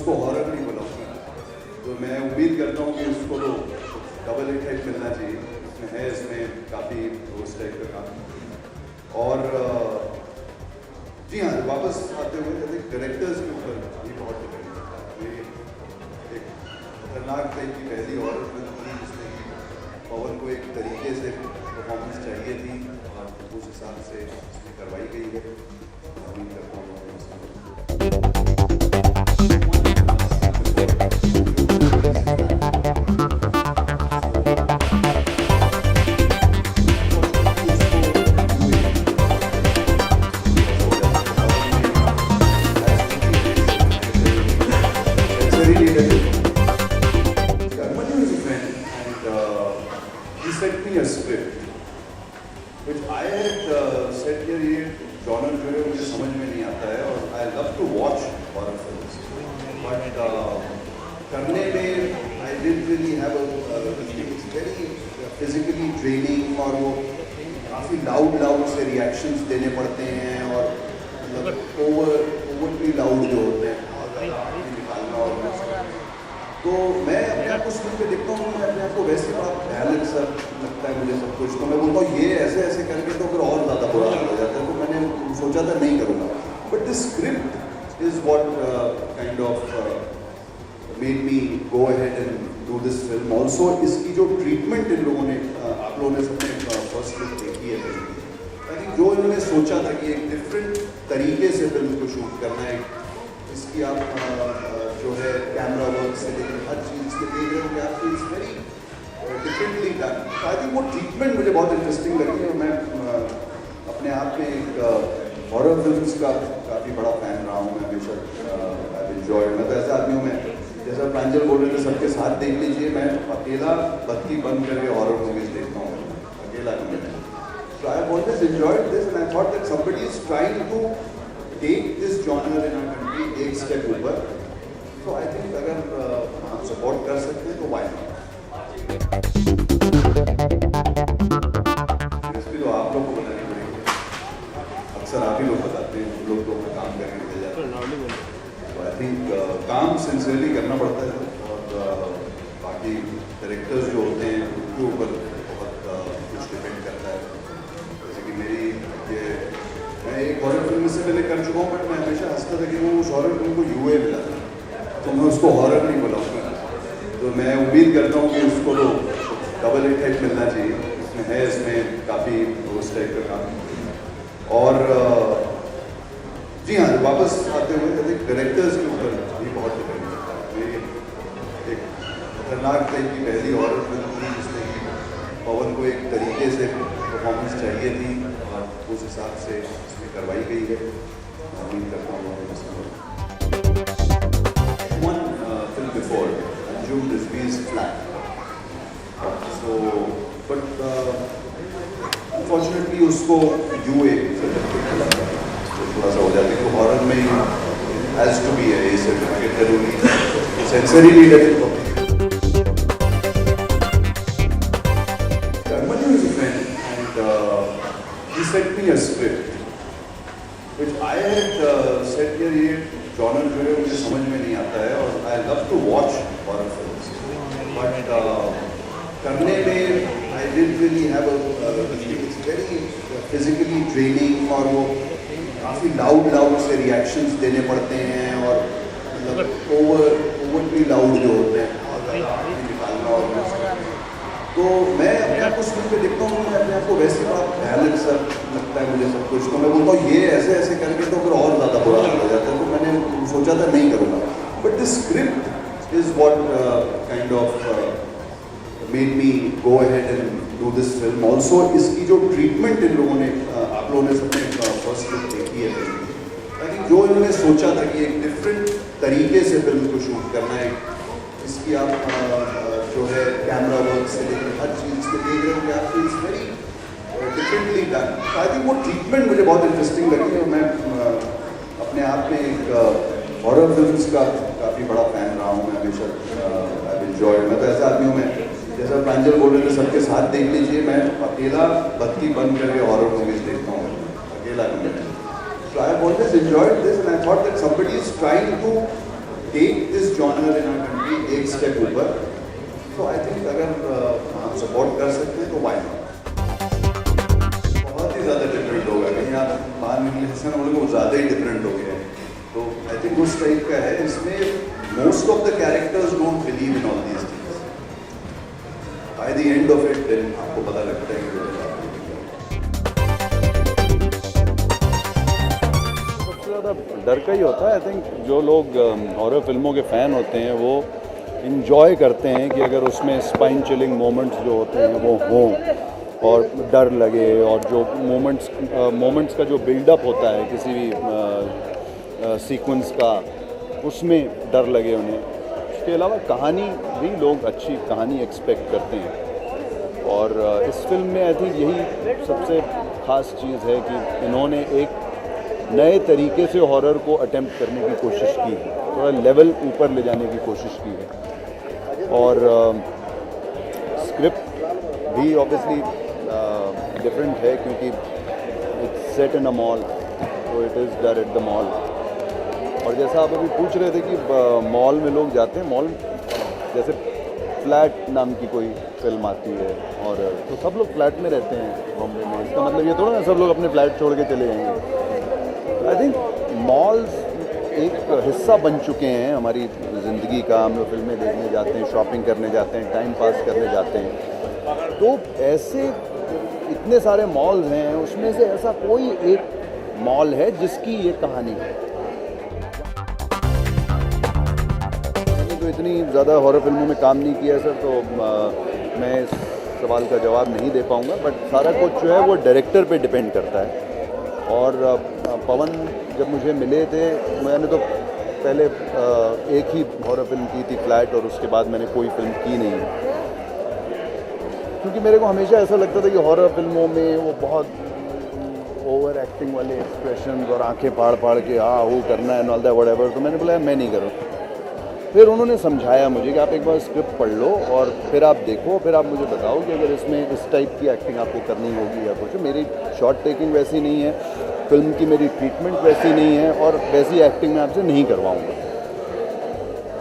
उसको हॉरर नहीं बुलाऊंगा, तो मैं उम्मीद करता हूँ कि उसको तो डबल हिट मिलना चाहिए। इसमें है, इसमें काफ़ी उस टाइप का काम। और जी हाँ, वापस आते हुए कहते डायरेक्टर्स के ऊपर भी बहुत डिपेंड करता है। ये एक खतरनाक टाइप की पहली हॉरर फिल्म थी जिसमें कि पवन को एक तरीके से परफॉर्मेंस चाहिए थी और उस हिसाब से उसमें करवाई गई है। उम्मीद करता हूँ sent me a script, which I had said कि ये जॉनर जो है मुझे समझ में नहीं आता है और I love to watch horror films, but करने में I didn't really have it's very physically draining और वो काफ़ी loud से reactions देने पड़ते हैं और मतलब overly loud जो होते हैं निकालना और तो मैं अपने आप को स्क्रीन पे देखता हूँ, मैं अपने आप को वैसे बड़ा भयानक सा लगता है मुझे सब कुछ, तो मैं बोलता हूँ ये ऐसे करके तो फिर और ज़्यादा बुरा हो जाता है। तो मैंने सोचा था नहीं करूँगा, but this script is what kind of made me go ahead and do this film. Also इसकी जो ट्रीटमेंट इन लोगों ने आप लोगों ने सबने फर्स्ट लुक देखी है, आई थिंक जो इन्होंने सोचा था कि एक डिफरेंट तरीके से फिल्म को शूट करना है, इसकी आप जो है कैमरा वर्क से लेकर हर चीज़ पे देख रहे हो कि आपको it's very differently done. I think वो ट्रीटमेंट मुझे बहुत इंटरेस्टिंग लगी है। मैं अपने आप में एक हॉरर फिल्म्स का काफ़ी बड़ा फैन रहा हूँ मैं हमेशा। आई एंजॉय, मैं तो ऐसा आदमी हूँ, मैं जैसा प्रांजल बोल रहे थे सबके साथ देख लीजिए, मैं अकेला बत्ती बंद करके हॉरर मूवीज देखता हूँ, अकेला नहीं। So I have always enjoyed this and I thought that somebody is trying to take this genre in our country एक स्टेप ऊपर, तो आई थिंक अगर हम सपोर्ट कर सकते हैं तो वाई नॉट। रेसिपी तो आप लोग को बनानी पड़ेगी, अक्सर आप ही लोग बताते हैं, लोग तो अपना काम करके निकल जाते हैं। तो आई थिंक काम सिंसियरली करना पड़ता है और बाकी डायरेक्टर्स जो होते हैं उनके ऊपर बहुत कुछ डिपेंड करता है। जैसे कि मेरी ये मैं एक हॉरर फिल्म से पहले कर चुका हूँ, बट मैं हमेशा हंसता था कि वो उस हॉरर फिल्म को यूए मिला था, तो मैं उसको हॉरर नहीं बुलाऊंगा। तो मैं उम्मीद करता हूँ कि उसको तो डबल हिट मिलना चाहिए। इसमें है, इसमें काफ़ी उस टाइप का काम। और जी हाँ, वापस आते हुए कहते डायरेक्टर्स के ऊपर भी बहुत डिपेंड करता है। ये एक खतरनाक टाइप की पहली हॉरर फिल्म थी जिसमें कि पवन को एक तरीके से परफॉर्मेंस चाहिए थी और उस हिसाब से उसमें करवाई गई है। उम्मीद करता हूँ before Anjum Rizvi's flat. So, but unfortunately उसको UA सर्टिफिकेट थोड़ा सा हो जाता है, तो हॉरर में has to be a certificate जरूरी, सेंसरी लीडर है। Karmani is a friend and he sent me a script, which I had said कि ये जॉनर जो है मुझे समझ में नहीं आता है और I love to watch horror films, but करने में I didn't really have it's very physically draining और वो काफ़ी लाउड से रिएक्शंस देने पड़ते हैं और मतलब ओवरली लाउड जो होते हैं निकालना और तो मैं अपने आप को स्क्रीन पे देखता हूँ, मैं अपने आप को वैसे बड़ा भयानक सा लगता है मुझे सब कुछ, तो मैं बोलता हूँ ये ऐसे करके तो फिर और ज़्यादा बुरा हो जाता है। तो मैंने सोचा था नहीं करूँगा, but this script is what kind of made me go ahead and do this film. Also इसकी जो ट्रीटमेंट इन लोगों ने आप लोगों ने सबने फर्स्ट लुक देखी है, आई थिंक जो इन्होंने सोचा था कि एक डिफरेंट तरीके से फिल्म को शूट करना है, इसकी आप जो है कैमरा वर्क से लेकर हर चीज़ पे देख रहे हो कि आपको it's very differently done. I think वो ट्रीटमेंट मुझे बहुत इंटरेस्टिंग लगी और मैं अपने आप में एक हॉरर फिल्म्स का काफ़ी बड़ा फैन रहा हूँ मैं हमेशा। आई एंजॉय, मैं तो ऐसा आदमी हूँ, मैं जैसा प्रांजल बोल रहे थे सबके साथ देख लीजिए, मैं अकेला बत्ती बंद करके हॉरर मूवीज देखता हूँ, अकेला नहीं। So I have always enjoyed this and I thought that somebody is trying to take this genre in our country एक step ऊपर. So I think अगर हम support कर सकते हैं तो why not? बहुत ही ज़्यादा different होगा. कहीं आप बाहर निकले जिसका ना बोले वो ज़्यादा ही different हो गया है. तो I think उस टाइप का है. इसमें most of the characters don't believe in all these things. By the end of it, then आपको पता लगता है कि डर का ही होता है. आई थिंक जो लोग हॉरर फिल्मों के फ़ैन होते हैं वो इन्जॉय करते हैं कि अगर उसमें स्पाइन चिलिंग मोमेंट्स जो होते हैं वो हों और डर लगे, और जो मोमेंट्स का जो बिल्डअप होता है किसी भी सीक्वेंस का, उसमें डर लगे उन्हें. इसके अलावा कहानी भी लोग अच्छी कहानी एक्सपेक्ट करते हैं, और इस फिल्म में आई थिंक यही सबसे ख़ास चीज़ है कि इन्होंने एक नए तरीके से हॉरर को अटेम्प्ट करने की कोशिश की है, थोड़ा लेवल ऊपर ले जाने की कोशिश की है. और स्क्रिप्ट भी ऑब्वियसली डिफरेंट है क्योंकि it's set in a mall, तो इट इज़ डर एट द मॉल. और जैसा आप अभी पूछ रहे थे कि मॉल में लोग जाते हैं, मॉल जैसे फ्लैट नाम की कोई फिल्म आती है, और तो सब लोग फ्लैट में रहते हैं बॉम्बे में. इसका मतलब ये थोड़ा ना सब लोग अपने फ्लैट छोड़ के चले जाएंगे. आई थिंक मॉल्स एक हिस्सा बन चुके हैं हमारी ज़िंदगी का. हम लोग फिल्में देखने जाते हैं, शॉपिंग करने जाते हैं, टाइम पास करने जाते हैं. तो ऐसे इतने सारे मॉल्स हैं, उसमें से ऐसा कोई एक मॉल है जिसकी ये कहानी है. मैंने तो इतनी ज़्यादा हॉरर फिल्मों में काम नहीं किया सर, तो मैं इस सवाल का जवाब नहीं दे पाऊँगा. बट सारा कुछ जो है वो डायरेक्टर पे डिपेंड करता है. और पवन जब मुझे मिले थे, मैंने तो पहले एक ही हॉरर फिल्म की थी, फ्लैट, और उसके बाद मैंने कोई फिल्म की नहीं है. क्योंकि मेरे को हमेशा ऐसा लगता था कि हॉरर फिल्मों में वो बहुत ओवर एक्टिंग वाले एक्सप्रेशन और आंखें फाड़ फाड़ के हाँ वो करना है, ऑल दैट व्हाटएवर. तो मैंने बोला मैं नहीं करूँ. फिर उन्होंने समझाया मुझे कि आप एक बार स्क्रिप्ट पढ़ लो और फिर आप देखो, फिर आप मुझे बताओ कि अगर इसमें इस टाइप की एक्टिंग आपको करनी होगी या कुछ. मेरी शॉट टेकिंग वैसी नहीं है, फिल्म की मेरी ट्रीटमेंट वैसी नहीं है, और वैसी एक्टिंग मैं आपसे नहीं करवाऊँगा.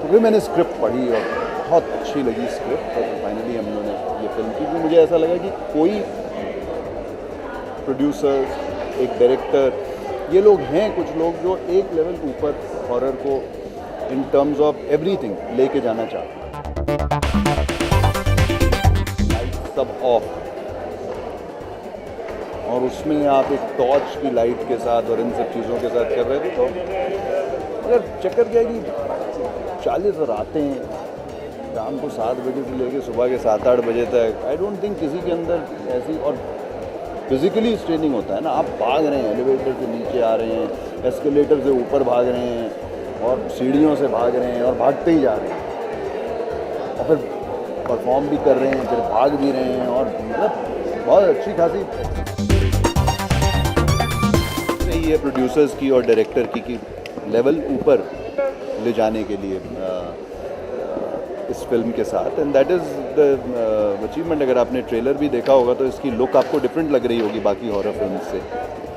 तो फिर मैंने स्क्रिप्ट पढ़ी और बहुत अच्छी लगी स्क्रिप्ट, और फाइनली हम लोगों ने ये फिल्म की. क्योंकि मुझे ऐसा लगा कि कोई प्रोड्यूसर, एक डायरेक्टर, ये लोग हैं कुछ लोग जो एक लेवल ऊपर हॉरर को इन टर्म्स ऑफ एवरीथिंग लेके जाना चाहते हैं. लाइट सब ऑफ, और उसमें आप एक टॉर्च की लाइट के साथ और इन सब चीज़ों के साथ कर रहे थे. तो अगर चक्कर क्या है कि 40 आते हैं शाम को 7 बजे से लेकर सुबह के 7-8 बजे तक. आई डोंट थिंक किसी के अंदर ऐसी, और फिज़िकली स्ट्रेनिंग होता है ना. आप भाग रहे हैं, एलिवेटर से नीचे आ रहे हैं, एस्केलेटर से ऊपर भाग रहे हैं, और सीढ़ियों से भाग रहे हैं, और भागते ही जा रहे हैं, और फिर परफॉर्म भी कर रहे हैं, फिर भाग भी रहे हैं, और मतलब बहुत अच्छी खासी ये प्रोड्यूसर्स की और डायरेक्टर की लेवल ऊपर ले जाने के लिए इस फिल्म के साथ. And that is the achievement. अगर आपने ट्रेलर भी देखा होगा तो इसकी लुक आपको डिफरेंट लग रही होगी बाकी हॉरर फिल्म से.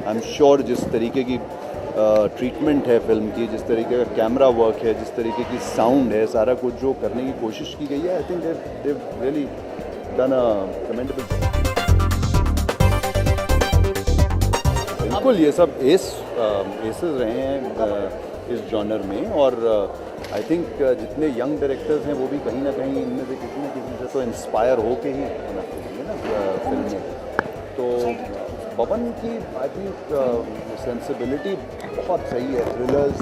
आई एम श्योर जिस तरीके की ट्रीटमेंट है फिल्म की, जिस तरीके का कैमरा वर्क है, जिस तरीके की साउंड है, सारा कुछ जो करने की कोशिश की गई है, I think they really done a commendable. बिल्कुल ये सब एसेस रहे हैं इस जॉनर में, और आई थिंक जितने यंग डायरेक्टर्स हैं वो भी कहीं ना कहीं इनमें से किसी न किसी से तो इंस्पायर होके ही बनाते हैं ना फिल्म में. तो पवन की आई थिंक सेंसिबिलिटी बहुत सही है. थ्रिलर्स,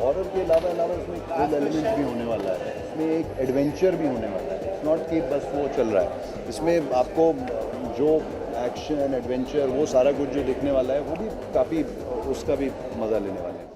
हॉरर के अलावा इसमें थ्रिल एलिमेंट भी होने वाला है, इसमें एक एडवेंचर भी होने वाला है. इट्स नॉट कि बस वो चल रहा है. इसमें आपको जो एक्शन एडवेंचर वो सारा कुछ जो दिखने वाला है वो भी काफ़ी उसका भी मज़ा लेने वाले हैं.